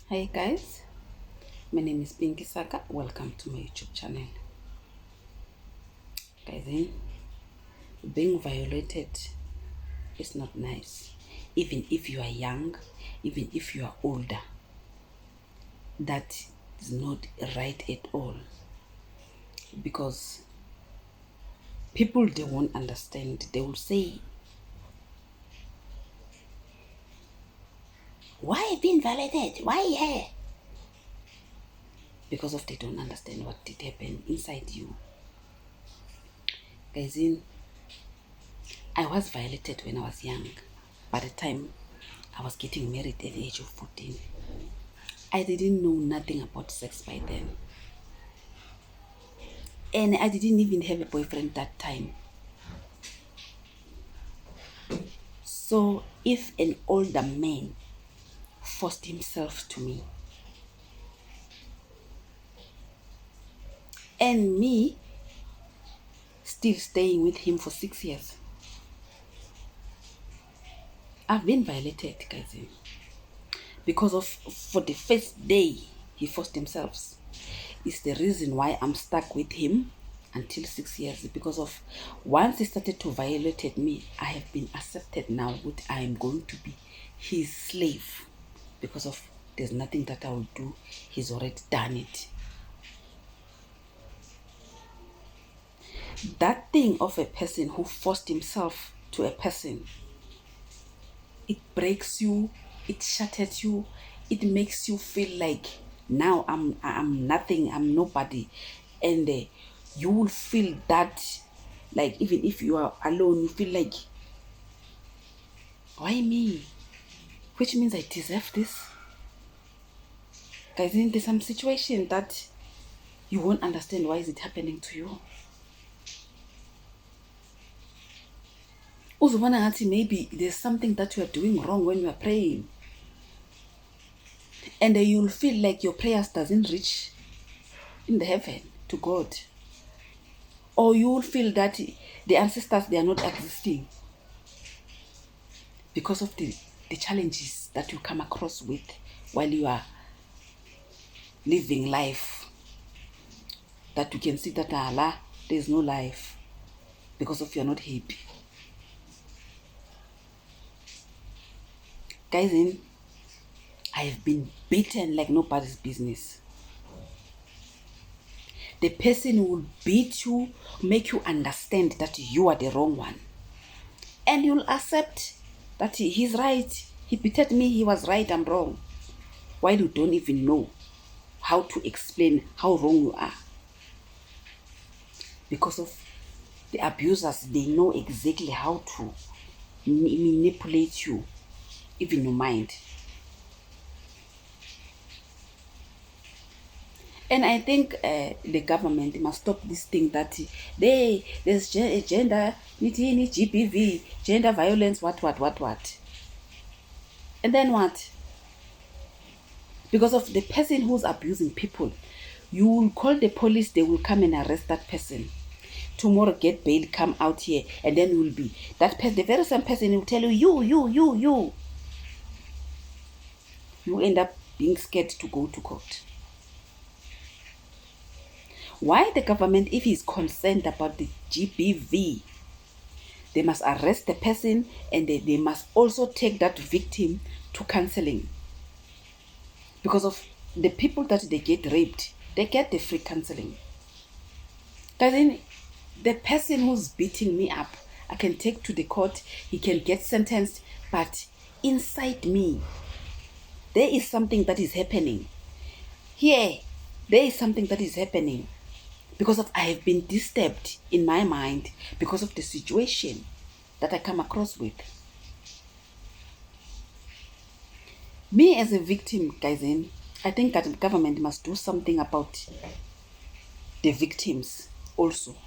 Hi guys, my name is Pinky Saka. Welcome to my YouTube channel. Guys, being violated is not nice. Even if you are young, even if you are older, that is not right at all. Because people, they won't understand. They will say, why being violated? Why here? Because of they don't understand what did happen inside you. Guys, I was violated when I was young. By the time I was getting married at the age of 14, I didn't know nothing about sex by then. And I didn't even have a boyfriend that time. So if an older man forced himself to me, and me still staying with him for 6 years, I've been violated, guys. Because of for the first day he forced himself. Is the reason why I'm stuck with him until 6 years. Because of once he started to violate me, I have been accepted now that I am going to be his slave. Because of there's nothing that I will do. He's already done it. That thing of a person who forced himself to a person, it breaks you, it shatters you, it makes you feel like now I'm nothing, I'm nobody. And you will feel that, like, even if you are alone, you feel like, why me? Which means I deserve this. Guys, there's some situation that you won't understand why is it happening to you. Also, maybe there's something that you are doing wrong when you are praying, and you'll feel like your prayers doesn't reach in the heaven to God. Or you will feel that the ancestors, they are not existing because of the challenges that you come across with while you are living life. That you can see that Allah, there's no life because of you're not happy. Guys, I have been beaten like nobody's business. The person will beat you, make you understand that you are the wrong one. And you'll accept that he's right. He beat me, he was right, I'm wrong. While you don't even know how to explain how wrong you are. Because of the abusers, they know exactly how to manipulate you, even your mind. And I think the government must stop this thing that there's gender, GBV, gender violence, what. And then what? Because of the person who's abusing people, you will call the police, they will come and arrest that person. Tomorrow get bail, come out here, and then will be that person, the very same person will tell you, you end up being scared to go to court. Why the government, if he's concerned about the GBV, they must arrest the person, and they must also take that victim to counseling. Because of the people that they get raped, they get the free counseling. But then the person who's beating me up, I can take to the court, he can get sentenced, but inside me, there is something that is happening. Here, there is something that is happening because of I have been disturbed in my mind because of the situation that I come across with. Me as a victim, guys, I think that the government must do something about the victims also.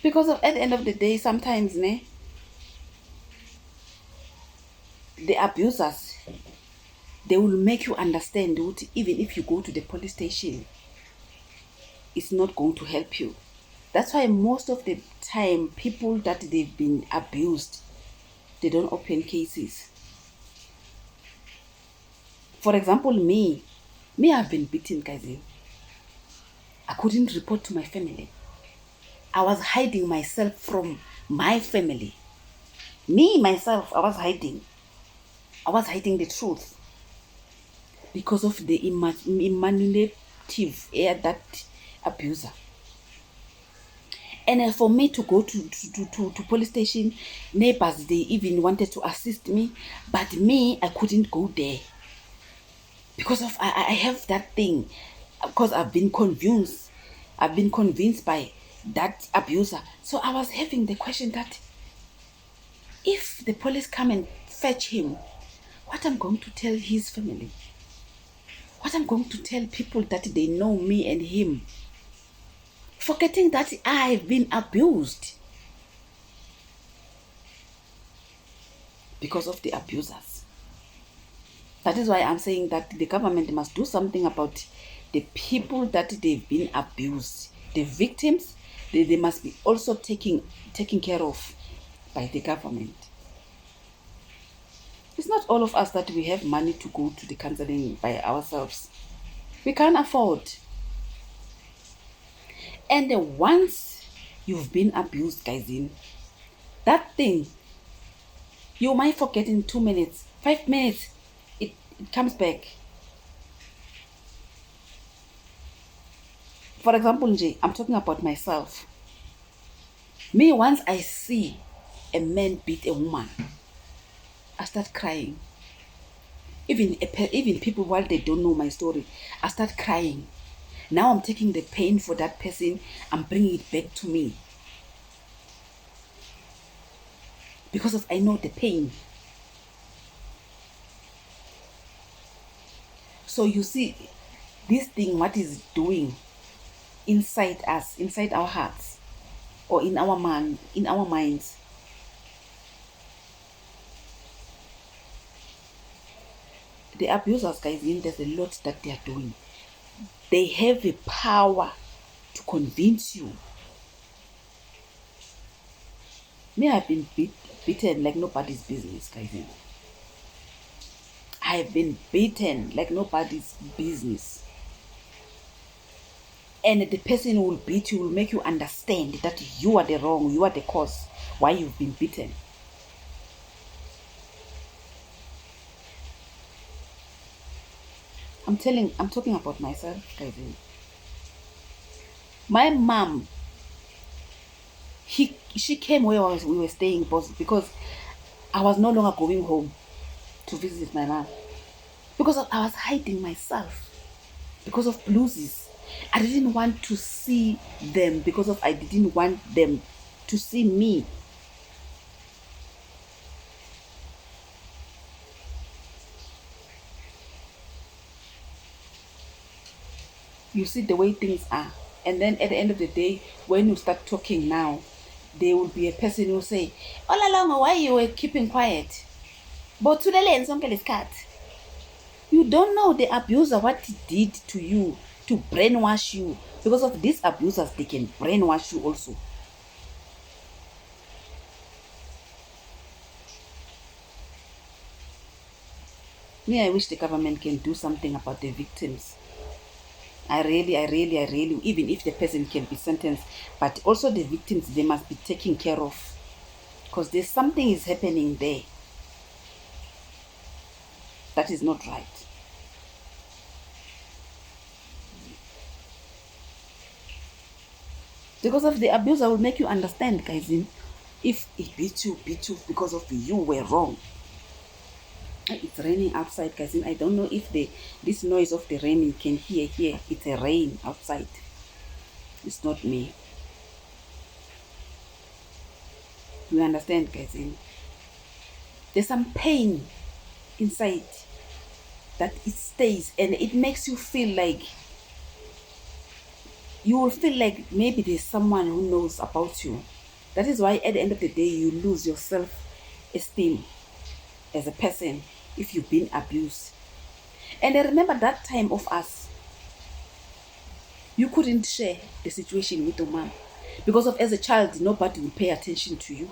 Because at the end of the day, sometimes the abusers, they will make you understand that even if you go to the police station, it's not going to help you. That's why most of the time, people that they've been abused, they don't open cases. For example, me, I've been beaten, guys. I couldn't report to my family. I was hiding myself from my family. Me, myself, I was hiding. I was hiding the truth because of the manipulative air that abuser. And for me to go to police station, neighbors, they even wanted to assist me, but me, I couldn't go there because of I have that thing, because I've been convinced by that abuser. So I was having the question that if the police come and fetch him, what I'm going to tell his family, what I'm going to tell people that they know me and him, forgetting that I've been abused because of the abusers. That is why I'm saying that the government must do something about the people that they've been abused. The victims, they must be also taken care of by the government. It's not all of us that we have money to go to the counseling by ourselves. We can't afford. And once you've been abused, guys, that thing, you might forget in 2 minutes, 5 minutes, it comes back. For example, I'm talking about myself. Me, once I see a man beat a woman, I start crying. Even people, while they don't know my story, I start crying. Now I'm taking the pain for that person, I'm bringing it back to me. Because of I know the pain. So you see, this thing, what is doing inside us, inside our hearts, or in our minds. The abusers, guys, there's a lot that they are doing. They have the power to convince you. Me, I've been beaten like nobody's business, guys. I've been beaten like nobody's business. And the person who will beat you will make you understand that you are the wrong, you are the cause why you've been beaten. I'm talking about myself, guys. My mom, she came where we were staying because I was no longer going home to visit my mom. Because I was hiding myself. Because of blues. I didn't want to see them because I didn't want them to see me. You see the way things are. And then at the end of the day, when you start talking now, there will be a person who will say, all along, why you were keeping quiet? But to the lens, you don't know the abuser, what he did to you to brainwash you. Because of these abusers, they can brainwash you also. Me, I wish the government can do something about the victims. I really, even if the person can be sentenced, but also the victims, they must be taken care of. Because there's something is happening there that is not right. Because of the abuser will make you understand, guys. If he beat you because of you were wrong. It's raining outside, guys. I don't know if this noise of the rain you can hear here. It's a rain outside. It's not me. You understand, guys? There's some pain inside that it stays, and it makes you feel like maybe there's someone who knows about you. That is why at the end of the day you lose your self-esteem as a person if you've been abused. And I remember that time of us, you couldn't share the situation with your mom. Because of as a child, nobody will pay attention to you.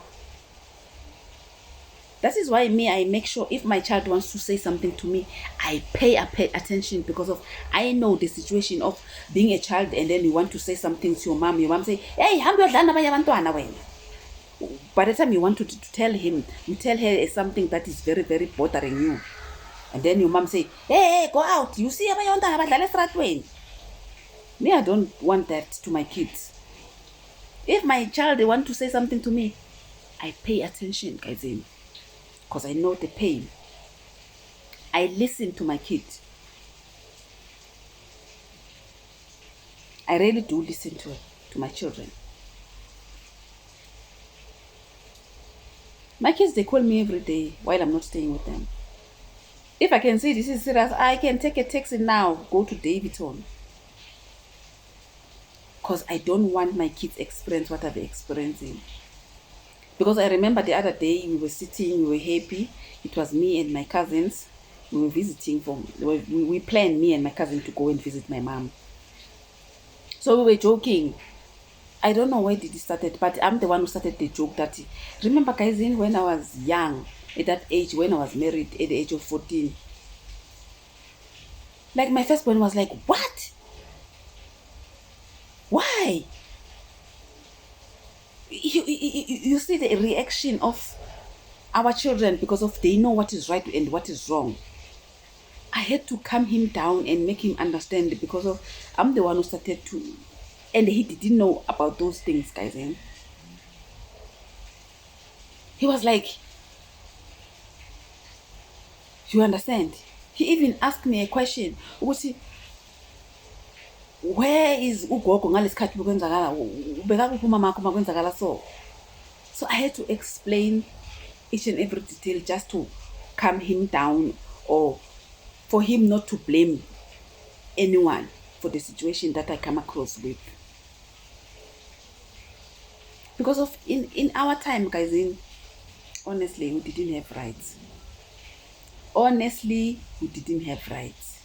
That is why I make sure if my child wants to say something to me, I pay attention, because of I know the situation of being a child and then you want to say something to your mom say, hey, by the time you want to tell him, you tell her something that is very, very bothering you. And then your mom say, hey, go out. You see, me, I don't want that to my kids. If my child, they want to say something to me, I pay attention, guys, because I know the pain. I listen to my kids. I really do listen to my children. My kids, they call me every day while I'm not staying with them. If I can see this is serious, I can take a taxi now, go to Davidson. Because I don't want my kids experience what I've experiencing. Because I remember the other day, we were sitting, we were happy. It was me and my cousins. We were visiting we planned, me and my cousin, to go and visit my mom. So we were joking. I don't know where did it started, but I'm the one who started the joke that, remember, guys, when I was young, at that age, when I was married at the age of 14, like my firstborn was like, what? Why? You see the reaction of our children, because of they know what is right and what is wrong. I had to calm him down and make him understand, because of I'm the one who started to, and he didn't know about those things, guys. He was like, you understand? He even asked me a question. Where is ugogo ngalesikhathi bekwenzakala? Bekakuphi umama wakho makwenzakala so? So I had to explain each and every detail just to calm him down, or for him not to blame anyone for the situation that I come across with. Because of in our time, guys, honestly, we didn't have rights. Honestly, we didn't have rights.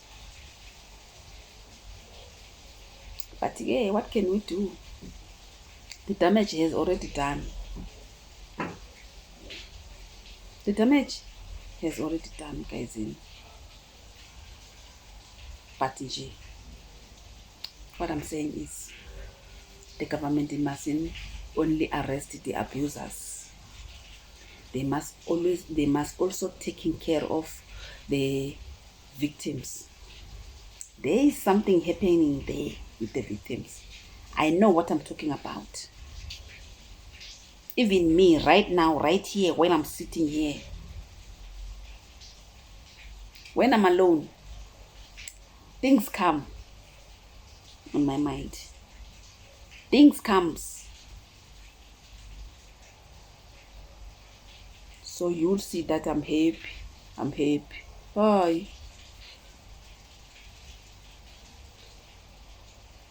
But yeah, what can we do? The damage has already done. The damage has already done, guys. But what I'm saying is, the government mustn't only arrest the abusers. They must also taking care of the victims. There is something happening there with the victims. I know what I'm talking about. Even me right now, right here, when I'm sitting here, when I'm alone, things come on my mind. Things comes. So you'll see that I'm happy. I'm happy. Bye.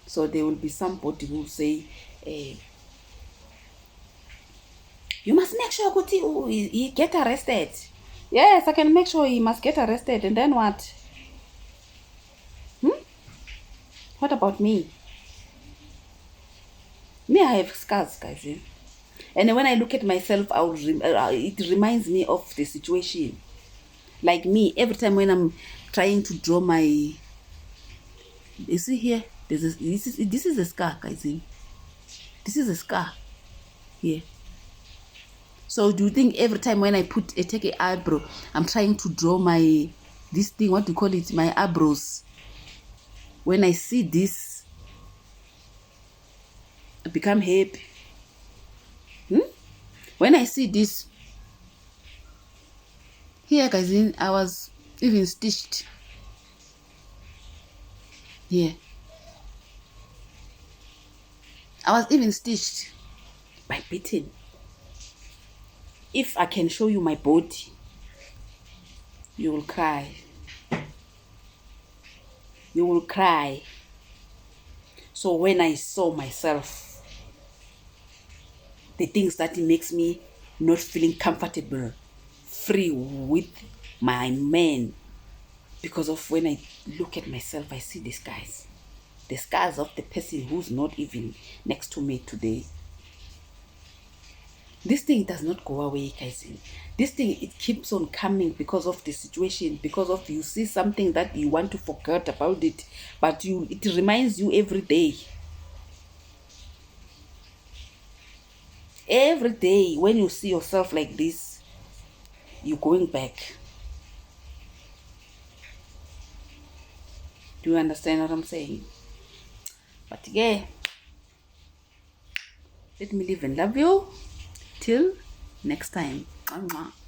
So there will be somebody who will say, you must make sure he get arrested. Yes, I can make sure he must get arrested. And then what? What about me? Me, I have scars, guys. And when I look at myself, it reminds me of the situation. Like me, every time when I'm trying to draw my... You see here? This is a scar, guys. This is a scar here. So do you think every time when I take an eyebrow, I'm trying to draw this thing, what do you call it, my eyebrows? When I see this, I become happy. When I see this, here, guys, I was even stitched. Here. I was even stitched by beating. If I can show you my body, you will cry. You will cry. So when I saw myself, the things that makes me not feeling comfortable, free with my man, because of when I look at myself, I see the scars of the person who's not even next to me today. This thing does not go away, guys. This thing, it keeps on coming because of the situation, because of you see something that you want to forget about it, but it reminds you every day. Every day when you see yourself like this, you're going back. Do you understand what I'm saying? But yeah, let me live and love you till next time. Mwah.